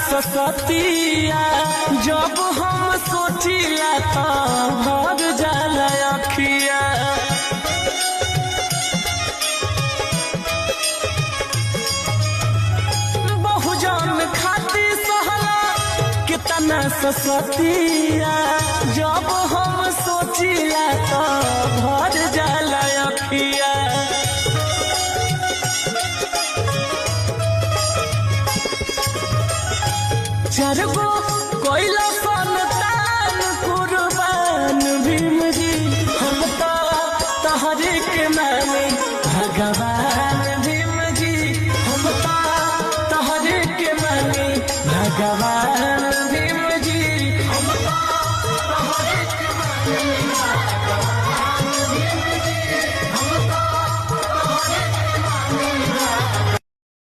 ससतिया जब हम सोचिला तो भर जाला अखिया। बहुजन खाती सहला कितना ससतिया जब हम सोचिला तो भर जाला अखिया। चरगो कोयला संतान कुर्बान भीम जी हम तो तहरे के माने भगवान भीम जी हम तो तहरे के माने भगवान।